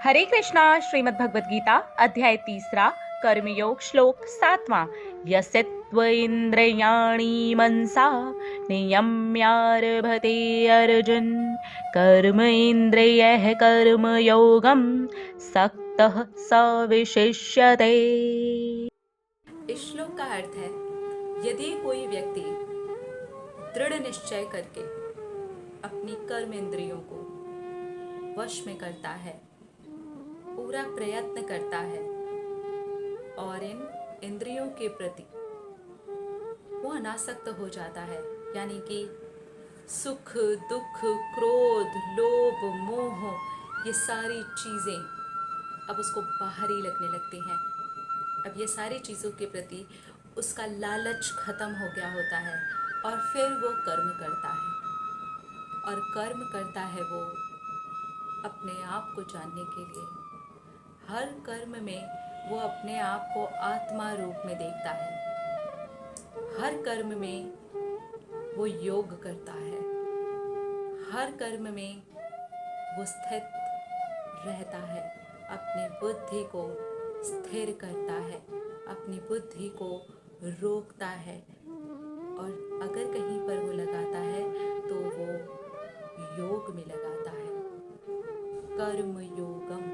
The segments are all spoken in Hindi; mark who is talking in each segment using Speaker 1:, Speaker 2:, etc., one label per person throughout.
Speaker 1: हरे कृष्णा। श्रीमद् भगवद गीता अध्याय 3 कर्मयोग श्लोक 7वां। यस्य त्वेन्द्रियाणि मनसा नियम्यारभते अर्जुन कर्म इन्द्रियैः कर्मयोगं सक्तः स विशिष्यते।
Speaker 2: इस श्लोक का अर्थ है, यदि कोई व्यक्ति दृढ़ निश्चय करके अपनी कर्म इंद्रियों को वश में करता है, पूरा प्रयत्न करता है और इन इंद्रियों के प्रति वो अनासक्त हो जाता है, यानी कि सुख, दुख, क्रोध, लोभ, मोह, ये सारी चीज़ें अब उसको बाहरी लगने लगती हैं। अब ये सारी चीज़ों के प्रति उसका लालच खत्म हो गया होता है और फिर वो कर्म करता है। और कर्म करता है वो अपने आप को जानने के लिए। हर कर्म में वो अपने आप को आत्मा रूप में देखता है। हर कर्म में वो योग करता है। हर कर्म में वो स्थित रहता है, अपनी बुद्धि को स्थिर करता है, अपनी बुद्धि को रोकता है, और अगर कहीं पर वो लगाता है तो वो योग में लगाता है। कर्म योगम,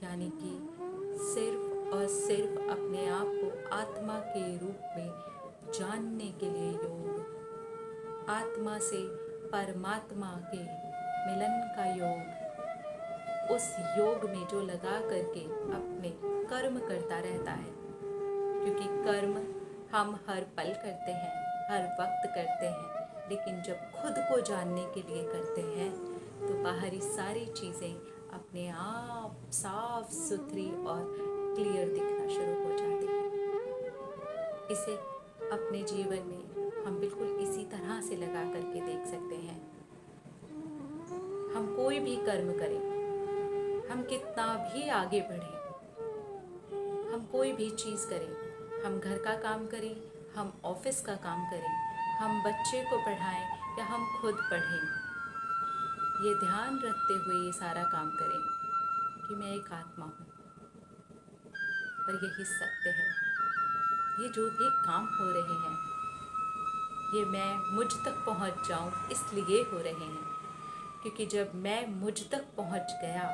Speaker 2: यानी कि सिर्फ और सिर्फ अपने आप को आत्मा के रूप में जानने के लिए योग, आत्मा से परमात्मा के मिलन का योग, उस योग में जो लगा करके अपने कर्म करता रहता है। क्योंकि कर्म हम हर पल करते हैं, हर वक्त करते हैं, लेकिन जब खुद को जानने के लिए करते हैं तो बाहरी सारी चीज़ें अपने आप साफ सुथरी और क्लियर दिखना शुरू हो जाती हैं। इसे अपने जीवन में हम बिल्कुल इसी तरह से लगा करके देख सकते हैं। हम कोई भी कर्म करें, हम कितना भी आगे बढ़ें, हम कोई भी चीज़ करें, हम घर का काम करें, हम ऑफिस का काम करें, हम बच्चे को पढ़ाएं या हम खुद पढ़ें, ये ध्यान रखते हुए ये सारा काम करें कि मैं एक आत्मा हूँ और यही सत्य है। ये जो भी काम हो रहे हैं, ये मैं मुझ तक पहुँच जाऊँ इसलिए हो रहे हैं, क्योंकि जब मैं मुझ तक पहुँच गया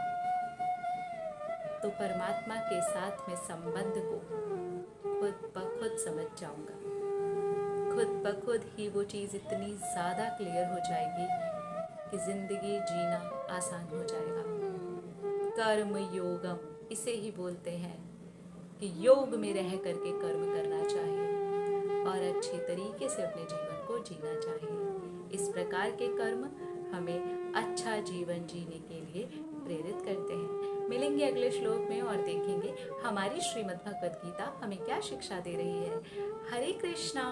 Speaker 2: तो परमात्मा के साथ में संबंध को खुद ब खुद समझ जाऊंगा। खुद ब खुद ही वो चीज़ इतनी ज़्यादा क्लियर हो जाएगी कि ज़िंदगी जीना आसान हो जाएगा। कर्म योगम इसे ही बोलते हैं कि योग में रह करके कर्म करना चाहिए और अच्छे तरीके से अपने जीवन को जीना चाहिए। इस प्रकार के कर्म हमें अच्छा जीवन जीने के लिए प्रेरित करते हैं। मिलेंगे अगले श्लोक में और देखेंगे हमारी श्रीमद् भगवद गीता हमें क्या शिक्षा दे रही है। हरे कृष्णा।